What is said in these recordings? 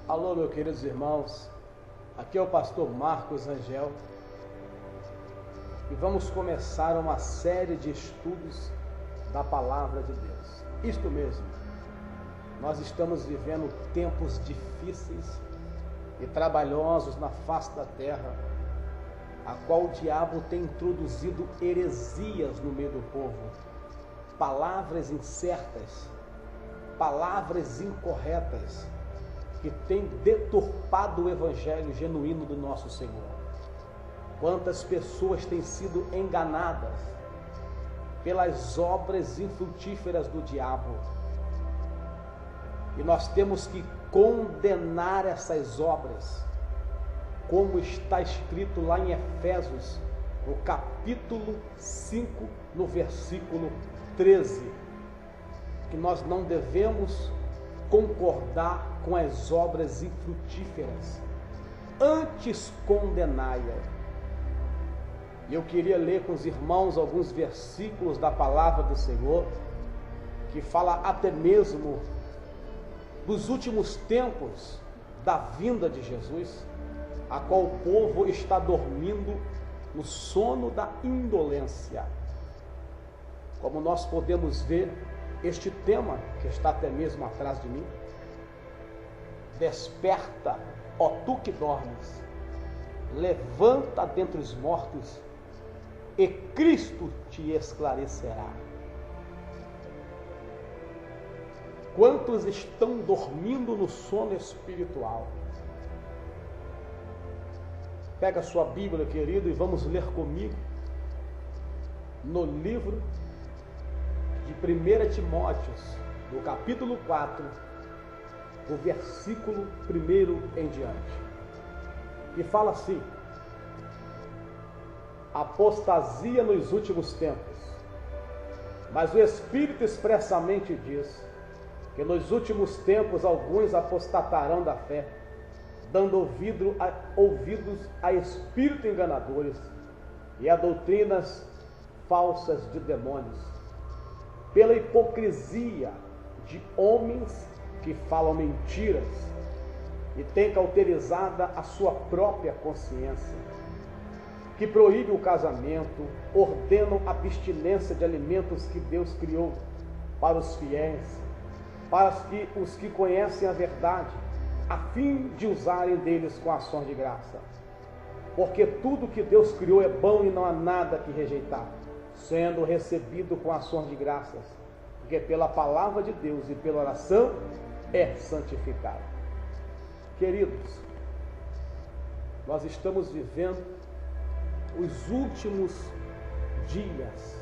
Alô, meus queridos irmãos, aqui é o pastor Marcos Angel e vamos começar uma série de estudos da Palavra de Deus. Isto mesmo, nós estamos vivendo tempos difíceis e trabalhosos na face da terra, a qual o diabo tem introduzido heresias no meio do povo, palavras incertas, palavras incorretas, que tem deturpado o evangelho genuíno do nosso Senhor. Quantas pessoas têm sido enganadas pelas obras infrutíferas do diabo. E nós temos que condenar essas obras, como está escrito lá em Efésios, no capítulo 5, no versículo 13, que nós não devemos concordar com as obras infrutíferas, antes condenai-a. E eu queria ler com os irmãos alguns versículos da palavra do Senhor, que fala até mesmo dos últimos tempos da vinda de Jesus, a qual o povo está dormindo no sono da indolência. Como nós podemos ver, este tema, que está até mesmo atrás de mim: desperta, ó tu que dormes, levanta dentre os mortos, e Cristo te esclarecerá. Quantos estão dormindo no sono espiritual? Pega a sua Bíblia, querido, e vamos ler comigo no livro de 1 Timóteo, no capítulo 4, do versículo 1 em diante, que fala assim: apostasia nos últimos tempos, mas o Espírito expressamente diz que nos últimos tempos alguns apostatarão da fé, dando ouvidos a espíritos enganadores e a doutrinas falsas de demônios, pela hipocrisia de homens que falam mentiras e têm cauterizada a sua própria consciência, que proíbem o casamento, ordenam a abstinência de alimentos que Deus criou para os fiéis, para os que conhecem a verdade, a fim de usarem deles com ações de graça. Porque tudo que Deus criou é bom e não há nada que rejeitar, sendo recebido com ações de graças, porque pela palavra de Deus e pela oração é santificado. Queridos, nós estamos vivendo os últimos dias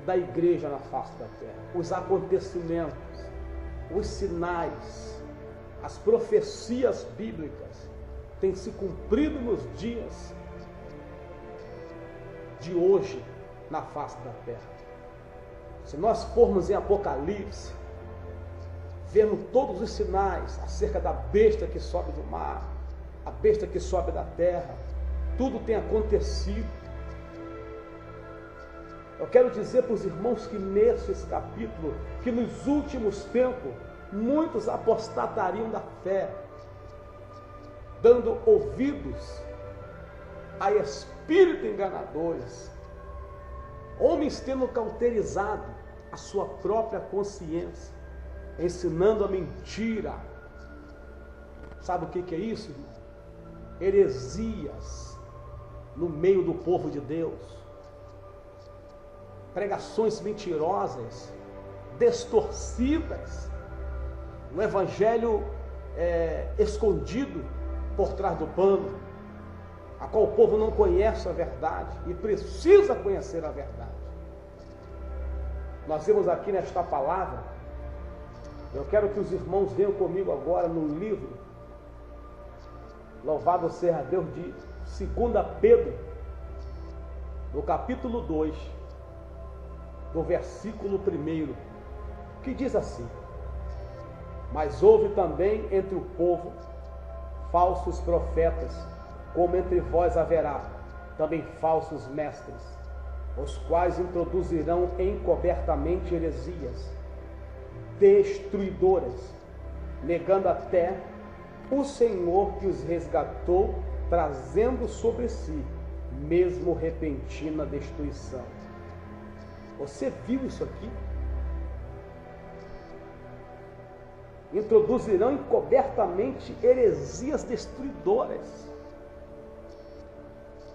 da igreja na face da terra. Os acontecimentos, os sinais, as profecias bíblicas têm se cumprido nos dias de hoje na face da terra. Se nós formos em Apocalipse, vemos todos os sinais acerca da besta que sobe do mar, a besta que sobe da terra, tudo tem acontecido. Eu quero dizer para os irmãos que nesse capítulo, que nos últimos tempos, muitos apostatariam da fé, dando ouvidos a espíritos enganadores, homens tendo cauterizado a sua própria consciência, ensinando a mentira. Sabe o que é isso, irmão? Heresias no meio do povo de Deus, pregações mentirosas, distorcidas, um evangelho escondido por trás do pano, a qual o povo não conhece a verdade e precisa conhecer a verdade. Nós vemos aqui nesta palavra, eu quero que os irmãos venham comigo agora no livro, louvado seja Deus, de 2 Pedro, no capítulo 2, do versículo 1, que diz assim: mas houve também entre o povo falsos profetas, como entre vós haverá também falsos mestres, os quais introduzirão encobertamente heresias destruidoras, negando até o Senhor que os resgatou, trazendo sobre si mesmo repentina destruição. Você viu isso aqui? Introduzirão encobertamente heresias destruidoras.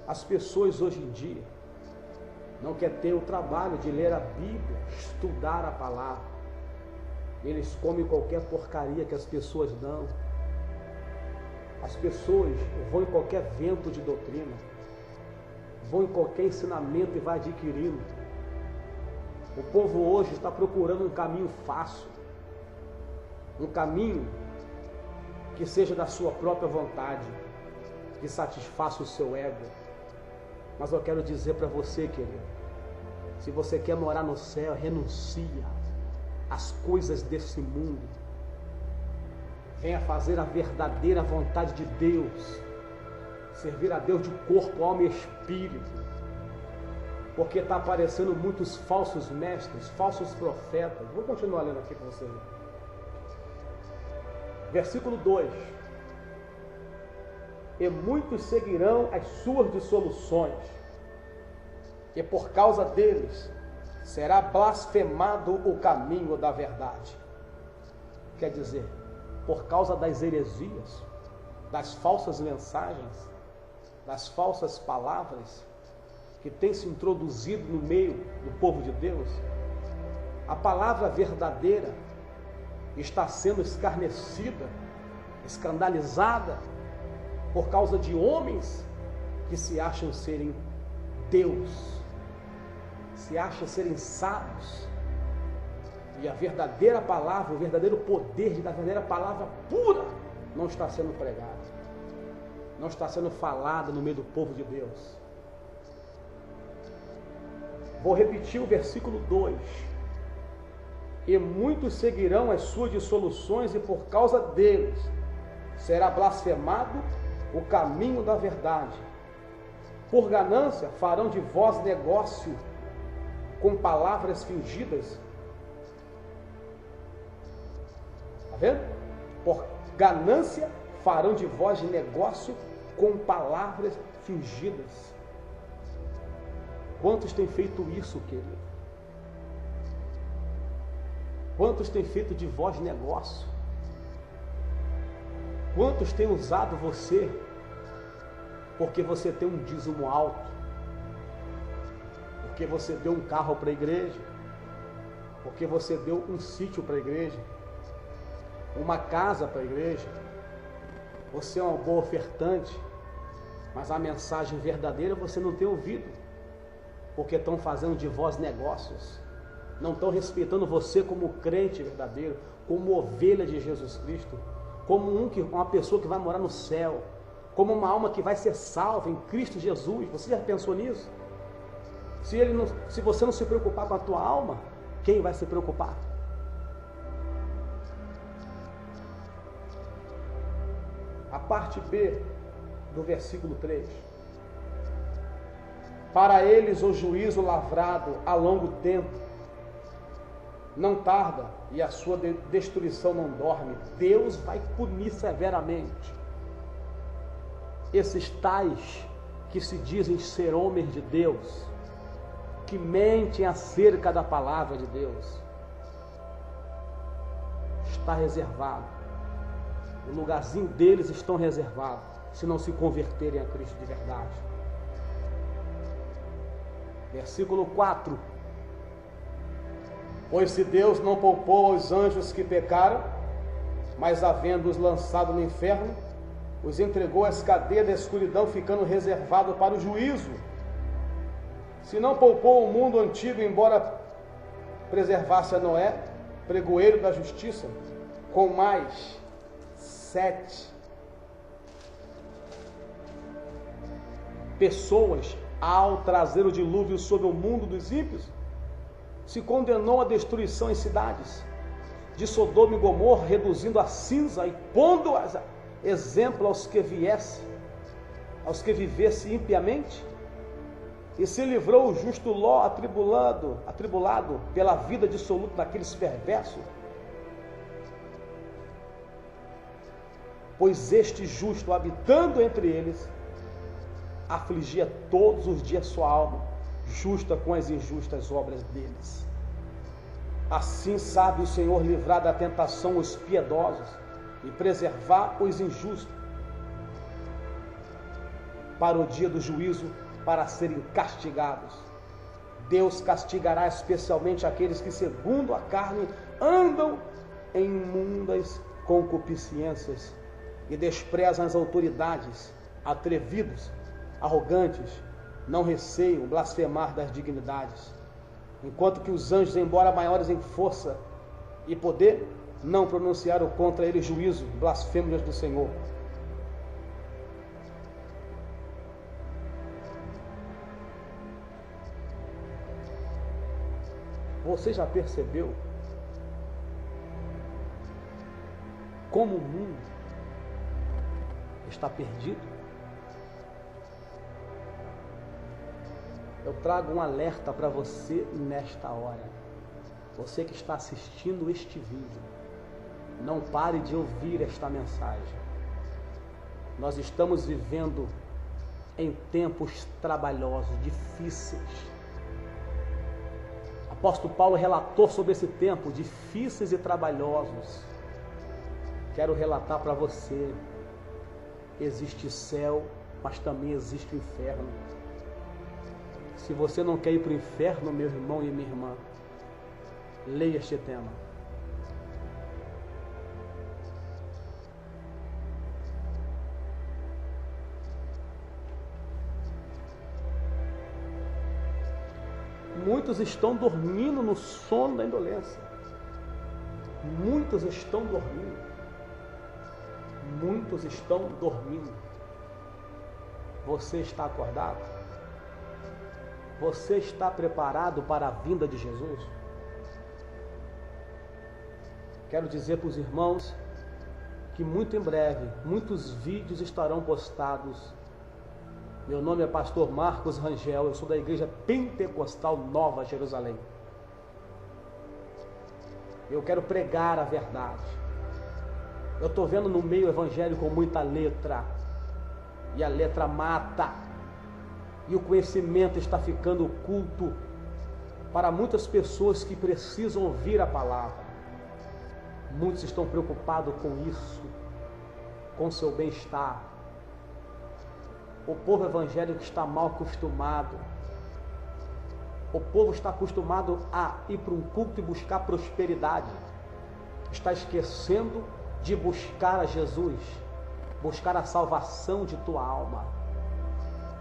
As pessoas hoje em dia não querem ter o trabalho de ler a Bíblia, estudar a palavra. Eles comem qualquer porcaria que as pessoas dão. As pessoas vão em qualquer vento de doutrina, vão em qualquer ensinamento e vai adquirindo. O povo hoje está procurando um caminho fácil, um caminho que seja da sua própria vontade, que satisfaça o seu ego. Mas eu quero dizer para você, querido, se você quer morar no céu, renuncia às coisas desse mundo. Venha fazer a verdadeira vontade de Deus, servir a Deus de corpo, alma e espírito. Porque está aparecendo muitos falsos mestres, falsos profetas. Vou continuar lendo aqui para você ver. Versículo 2. E muitos seguirão as suas dissoluções, e por causa deles será blasfemado o caminho da verdade. Quer dizer, por causa das heresias, das falsas mensagens, das falsas palavras que têm se introduzido no meio do povo de Deus, a palavra verdadeira está sendo escarnecida, escandalizada, por causa de homens que se acham serem Deus, se acham serem sábios. E a verdadeira palavra, o verdadeiro poder da verdadeira palavra pura não está sendo pregada, não está sendo falada no meio do povo de Deus. Vou repetir o versículo 2. E muitos seguirão as suas dissoluções, e por causa deles será blasfemado o caminho da verdade. Por ganância farão de vós negócio com palavras fingidas. Está vendo? Por ganância farão de vós negócio com palavras fingidas. Quantos têm feito isso, querido? Quantos têm feito de vós negócio? Quantos têm usado você porque você tem um dízimo alto, porque você deu um carro para a igreja, porque você deu um sítio para a igreja, uma casa para a igreja, você é uma boa ofertante, mas a mensagem verdadeira você não tem ouvido, porque estão fazendo de vós negócios, não estão respeitando você como crente verdadeiro, como ovelha de Jesus Cristo, como uma pessoa que vai morar no céu, como uma alma que vai ser salva em Cristo Jesus. Você já pensou nisso? Se você não se preocupar com a tua alma, quem vai se preocupar? A parte B do versículo 3. Para eles o juízo lavrado a longo tempo não tarda, e a sua destruição não dorme. Deus vai punir severamente esses tais que se dizem ser homens de Deus, que mentem acerca da palavra de Deus. Está reservado, o lugarzinho deles estão reservado, se não se converterem a Cristo de verdade. Versículo 4. Pois se Deus não poupou aos anjos que pecaram, mas havendo-os lançado no inferno, os entregou às cadeias da escuridão, ficando reservado para o juízo. Se não poupou o mundo antigo, embora preservasse a Noé, pregoeiro da justiça, com mais 7 pessoas, ao trazer o dilúvio sobre o mundo dos ímpios, se condenou à destruição em cidades de Sodoma e Gomorra, reduzindo a cinza e pondo exemplo aos que vivessem impiamente, e se livrou o justo Ló, atribulado pela vida dissoluta daqueles perversos. pois este justo, habitando entre eles, afligia todos os dias sua alma, justa com as injustas obras deles. Assim sabe o Senhor livrar da tentação os piedosos e preservar os injustos para o dia do juízo, para serem castigados. Deus castigará especialmente aqueles que, segundo a carne, andam em imundas concupiscências e desprezam as autoridades, atrevidos, arrogantes, não receiam blasfemar das dignidades, enquanto que os anjos, embora maiores em força e poder, não pronunciaram contra eles juízo, blasfêmias do Senhor. Você já percebeu como o mundo está perdido? Eu trago um alerta para você nesta hora. Você que está assistindo este vídeo, não pare de ouvir esta mensagem. Nós estamos vivendo em tempos trabalhosos, difíceis. O apóstolo Paulo relatou sobre esse tempo, difíceis e trabalhosos. Quero relatar para você, existe céu, mas também existe o inferno. Se você não quer ir para o inferno, meu irmão e minha irmã, leia este tema. Muitos estão dormindo no sono da indolência. Muitos estão dormindo. Muitos estão dormindo. Você está acordado? Você está preparado para a vinda de Jesus? Quero dizer para os irmãos que muito em breve, muitos vídeos estarão postados. Meu nome é pastor Marcos Rangel, eu sou da Igreja Pentecostal Nova Jerusalém. Eu quero pregar a verdade. Eu estou vendo no meio evangélico muita letra, e a letra mata, e o conhecimento está ficando oculto para muitas pessoas que precisam ouvir a palavra. Muitos estão preocupados com isso, com seu bem-estar. O povo evangélico está mal acostumado. O povo está acostumado a ir para um culto e buscar prosperidade. Está esquecendo de buscar a Jesus, buscar a salvação de tua alma.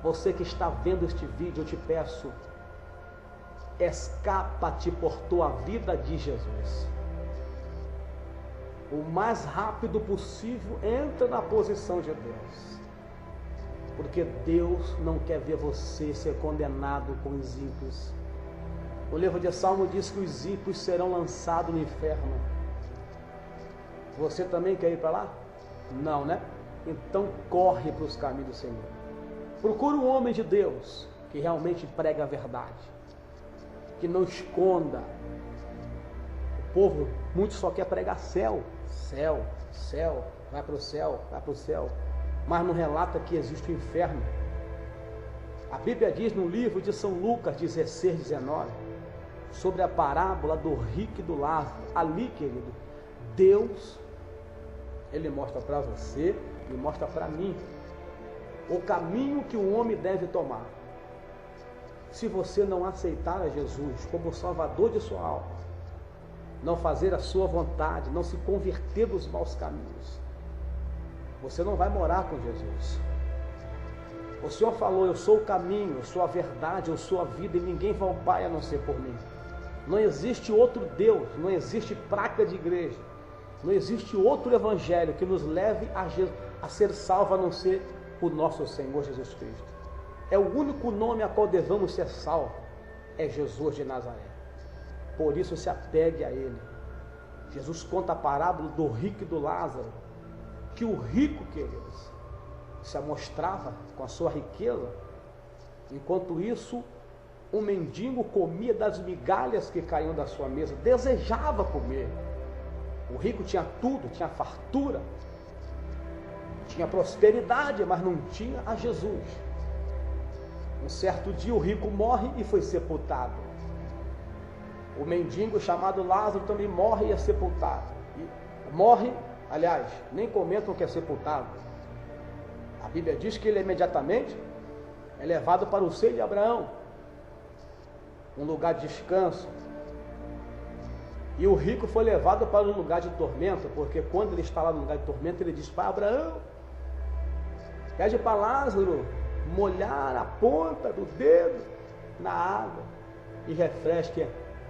Você que está vendo este vídeo, eu te peço, escapa-te por tua vida de Jesus. O mais rápido possível, entra na posição de Deus. Porque Deus não quer ver você ser condenado com os ímpios. O livro de Salmo diz que os ímpios serão lançados no inferno. Você também quer ir para lá? Não, né? Então corre para os caminhos do Senhor. Procura um homem de Deus que realmente prega a verdade, que não esconda. O povo, muito só quer pregar céu, céu, céu, vai para o céu, vai para o céu. Mas não relata que existe o inferno. A Bíblia diz no livro de São Lucas 16, 19, sobre a parábola do rico e do Lázaro. Ali, querido, Deus, Ele mostra para você e mostra para mim o caminho que o homem deve tomar. Se você não aceitar a Jesus como o Salvador de sua alma, não fazer a sua vontade, não se converter dos maus caminhos, você não vai morar com Jesus. O Senhor falou, eu sou o caminho, eu sou a verdade, eu sou a vida, e ninguém vai ao Pai a não ser por mim. Não existe outro Deus, não existe placa de igreja, não existe outro evangelho que nos leve a ser salvo a não ser o nosso Senhor Jesus Cristo. É o único nome a qual devemos ser salvos, é Jesus de Nazaré. Por isso se apegue a Ele. Jesus conta a parábola do rico e do Lázaro, que o rico, queridos, se amostrava com a sua riqueza, enquanto isso, um mendigo comia das migalhas que caíam da sua mesa, desejava comer. O rico tinha tudo, tinha fartura. tinha prosperidade, mas não tinha a Jesus. Um certo dia o rico morre e foi sepultado. O mendigo chamado Lázaro também morre e é sepultado. Morre, aliás, nem comentam que é sepultado. A Bíblia diz que ele imediatamente é levado para o seio de Abraão, um lugar de descanso. E o rico foi levado para um lugar de tormento, porque quando ele está lá no lugar de tormento, ele diz para Abraão, pede para Lázaro molhar a ponta do dedo na água e refresque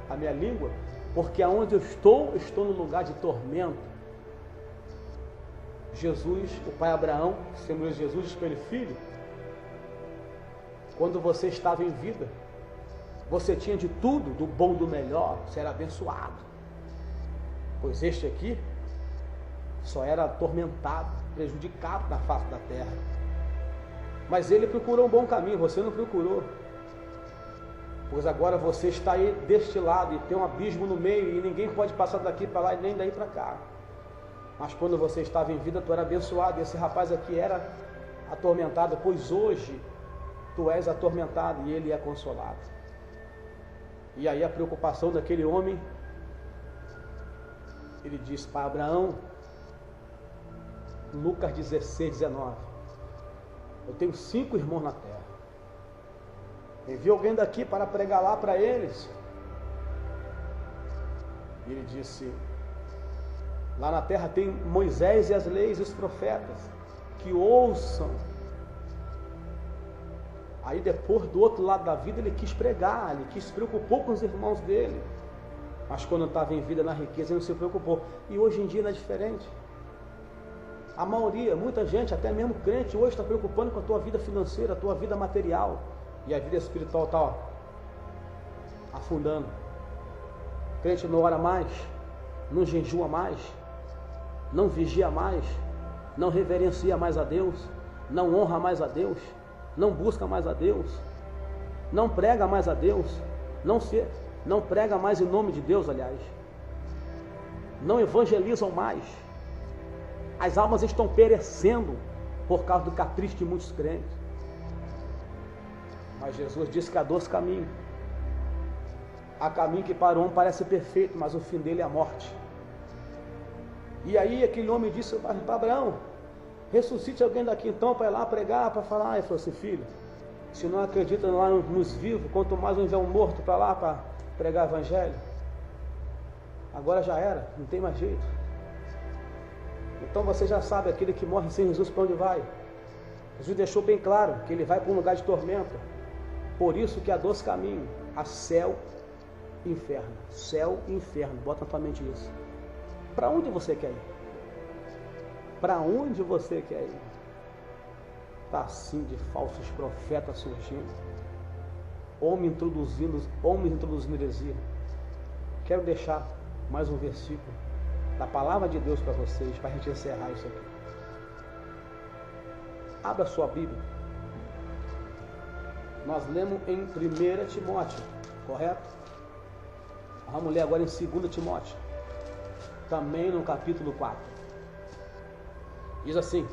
a minha língua, porque aonde eu estou no lugar de tormento. Jesus, o pai Abraão, Senhor Jesus, diz para ele, filho, quando você estava em vida, você tinha de tudo, do bom, do melhor, você era abençoado. Pois este aqui só era atormentado, prejudicado na face da terra. Mas ele procurou um bom caminho, você não procurou. Pois agora você está aí deste lado e tem um abismo no meio e ninguém pode passar daqui para lá e nem daí para cá. Mas quando você estava em vida, tu era abençoado. E esse rapaz aqui era atormentado, pois hoje tu és atormentado e ele é consolado. E aí a preocupação daquele homem, ele diz para Abraão, Lucas 16, 19, eu tenho 5 irmãos na terra. Envia alguém daqui para pregar lá para eles. E ele disse, lá na terra tem Moisés e as leis e os profetas, que ouçam. Aí depois, do outro lado da vida, ele quis pregar, ele se preocupou com os irmãos dele. Mas quando estava em vida na riqueza, ele não se preocupou. E hoje em dia não é diferente. A maioria, muita gente, até mesmo crente, hoje está preocupando com a tua vida financeira, a tua vida material. E a vida espiritual está afundando. O crente não ora mais, não jejua mais, não vigia mais, não reverencia mais a Deus, não honra mais a Deus, não busca mais a Deus, não prega mais a Deus, não prega mais em nome de Deus, aliás, não evangelizam mais. As almas estão perecendo por causa do capricho de muitos crentes. Mas Jesus disse que há 2 caminhos. Há caminho que para o homem parece perfeito, mas o fim dele é a morte. E aí aquele homem disse para Abraão, ressuscite alguém daqui então para ir lá pregar, para falar. Ele falou assim, filho, se não acredita lá nos vivos, quanto mais enviar um morto para lá para pregar o evangelho. Agora já era, não tem mais jeito. Então você já sabe, aquele que morre sem Jesus, para onde vai? Jesus deixou bem claro que ele vai para um lugar de tormento. Por isso que há 2 caminhos, há céu e inferno. Céu e inferno, bota na tua mente isso. Para onde você quer ir? Para onde você quer ir? Está assim de falsos profetas surgindo. Homens introduzindo heresia. Quero deixar mais um versículo da palavra de Deus para vocês, para a gente encerrar isso aqui. Abra sua Bíblia. Nós lemos em 1 Timóteo, correto? Vamos ler agora em 2 Timóteo, também no capítulo 4. Diz assim,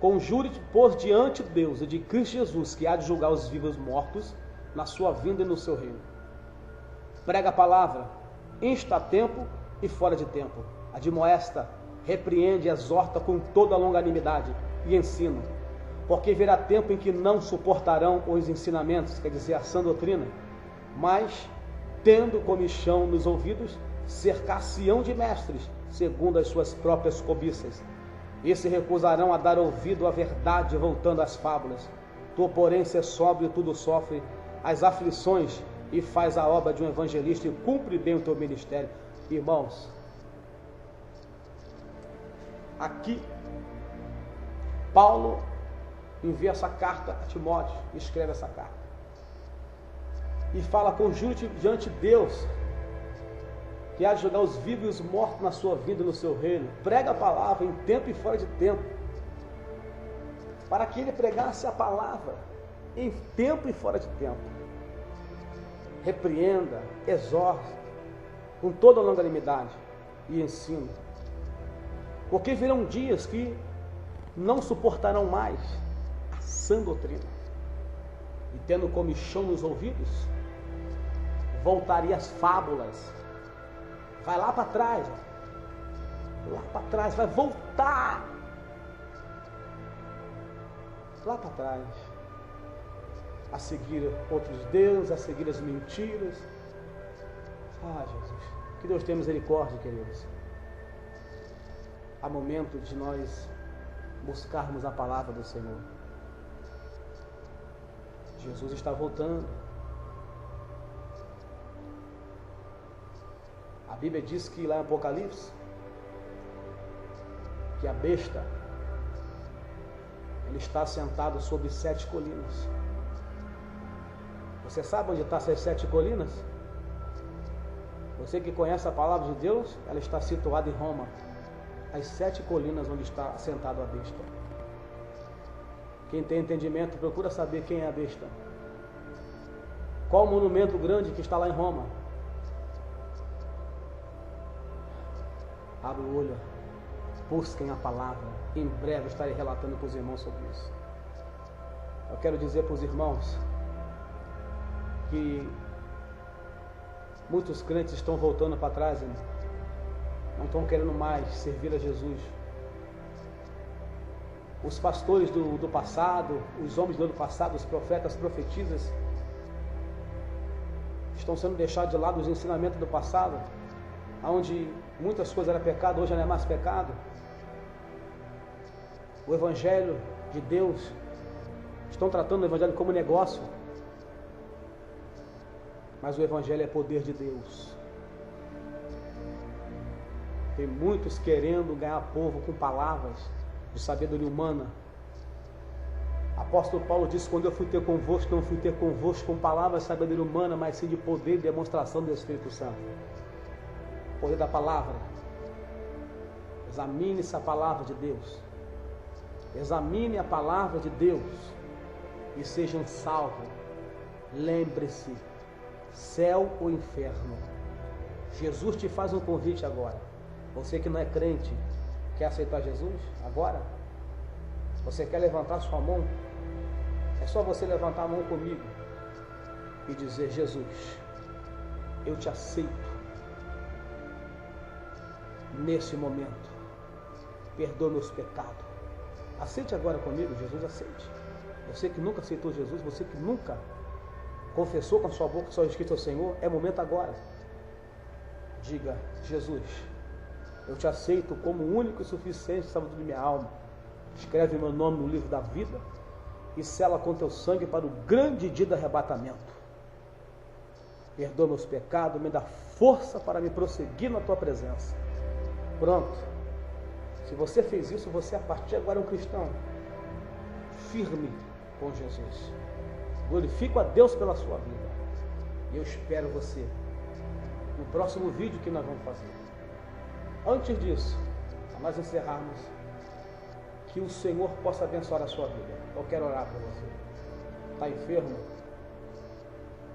conjure-te, pois, diante de Deus e de Cristo Jesus, que há de julgar os vivos e os mortos, na sua vinda e no seu reino. Prega a palavra, insta a tempo e fora de tempo. Admoesta, repreende e exorta com toda a longanimidade e ensino. Porque virá tempo em que não suportarão os ensinamentos, quer dizer, a sã doutrina, mas, tendo comichão nos ouvidos, cercar-se-ão de mestres, segundo as suas próprias cobiças, e se recusarão a dar ouvido à verdade, voltando às fábulas. Tu, porém, se sóbrio, tudo sofre as aflições e faz a obra de um evangelista e cumpre bem o teu ministério. Irmãos, aqui Paulo envia essa carta a Timóteo, escreve essa carta e fala, conjure-te diante de Deus, que há de julgar os vivos e os mortos na sua vinda e no seu reino. Prega a palavra em tempo e fora de tempo, para que ele pregasse a palavra em tempo e fora de tempo. Repreenda, exorte, com toda a longanimidade e ensino. Porque virão dias que não suportarão mais a sã doutrina. E tendo comichão nos ouvidos, voltaria às fábulas. Vai lá para trás, lá para trás, vai voltar lá para trás, a seguir outros deuses, a seguir as mentiras. Ah, Jesus, que Deus tenha misericórdia, queridos. Há momento de nós buscarmos a palavra do Senhor. Jesus está voltando. A Bíblia diz que lá em Apocalipse, que a besta, ele está sentado sobre 7 colinas. Você sabe onde estão essas 7 colinas? Você que conhece a palavra de Deus, ela está situada em Roma. As 7 colinas onde está sentado a besta. Quem tem entendimento, procura saber quem é a besta. Qual o monumento grande que está lá em Roma? Abra o olho, busquem a palavra. Em breve estarei relatando com os irmãos sobre isso. Eu quero dizer para os irmãos que muitos crentes estão voltando para trás, irmão. Não estão querendo mais servir a Jesus. Os pastores do passado, os homens do ano passado, os profetas, profetisas, estão sendo deixados de lado os ensinamentos do passado, onde muitas coisas eram pecado, hoje não é mais pecado. O Evangelho de Deus, estão tratando o Evangelho como negócio, mas o Evangelho é poder de Deus. Tem muitos querendo ganhar povo com palavras de sabedoria humana. Apóstolo Paulo disse: quando eu fui ter convosco, não fui ter convosco com palavras de sabedoria humana, mas sim de poder e demonstração do Espírito Santo. O poder da palavra. Examine essa palavra de Deus. Examine a palavra de Deus e sejam salvos. Lembre-se, céu ou inferno. Jesus te faz um convite agora. Você que não é crente, quer aceitar Jesus agora? Você quer levantar sua mão? É só você levantar a mão comigo e dizer: Jesus, eu te aceito nesse momento. Perdoa meus pecados. Aceite agora comigo, Jesus, aceite. Você que nunca aceitou Jesus, você que nunca confessou com a sua boca que só Jesus é o Senhor, é momento agora. Diga: Jesus, eu te aceito como único e suficiente salvador de minha alma. Escreve meu nome no livro da vida e sela com teu sangue para o grande dia do arrebatamento. Perdoa meus pecados, me dá força para me prosseguir na tua presença. Pronto. Se você fez isso, você a partir de agora é um cristão firme com Jesus. Glorifico a Deus pela sua vida. E eu espero você no próximo vídeo que nós vamos fazer. Antes disso, para nós encerrarmos, que o Senhor possa abençoar a sua vida. Eu quero orar por você. Está enfermo?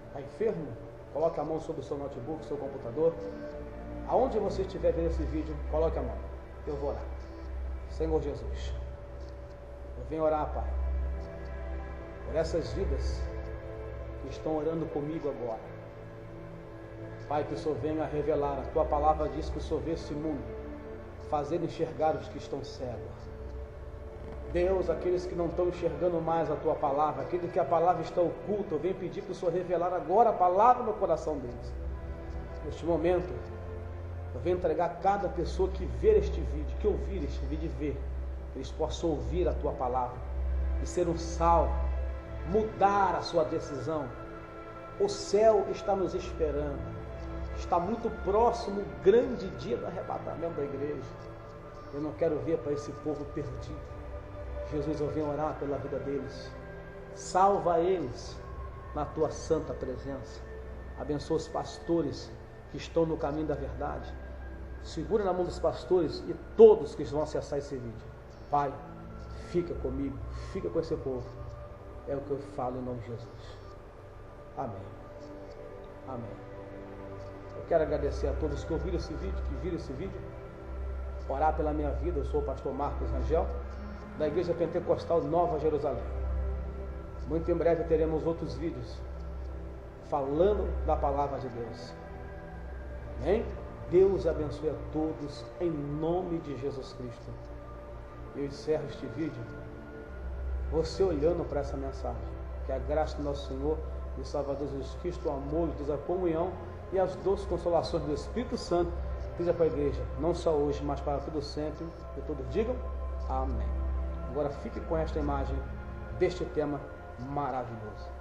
Está enfermo? Coloque a mão sobre o seu notebook, seu computador. Aonde você estiver vendo esse vídeo, coloque a mão. Eu vou orar. Senhor Jesus, eu venho orar, Pai, por essas vidas que estão orando comigo agora. Pai, que o Senhor venha revelar. A tua palavra diz que o Senhor vê esse mundo, fazendo enxergar os que estão cegos. Deus, aqueles que não estão enxergando mais a tua palavra, aqueles que a palavra está oculta, eu venho pedir para o Senhor revelar agora a palavra no coração deles. Neste momento, eu venho entregar a cada pessoa que ver este vídeo, que ouvir este vídeo e ver, que eles possam ouvir a tua palavra e ser um salvo, mudar a sua decisão. O céu está nos esperando. Está muito próximo o grande dia do arrebatamento da igreja. Eu não quero ver para esse povo perdido. Jesus, eu venho orar pela vida deles. Salva eles na tua santa presença. Abençoa os pastores que estão no caminho da verdade. Segura na mão dos pastores e todos que vão acessar esse vídeo. Pai, fica comigo, fica com esse povo. É o que eu falo em nome de Jesus. Amém. Amém. Eu quero agradecer a todos que ouviram esse vídeo, que viram esse vídeo. Orar pela minha vida. Eu sou o pastor Marcos Rangel. da Igreja Pentecostal Nova Jerusalém. Muito em breve teremos outros vídeos falando da palavra de Deus. Amém? Deus abençoe a todos em nome de Jesus Cristo. Eu encerro este vídeo você olhando para essa mensagem. Que a graça do nosso Senhor e Salvador Jesus Cristo, o amor de Deus, a comunhão e as doces consolações do Espírito Santo seja para a igreja, não só hoje, mas para todo sempre. E todos digam amém. Agora fique com esta imagem deste tema maravilhoso.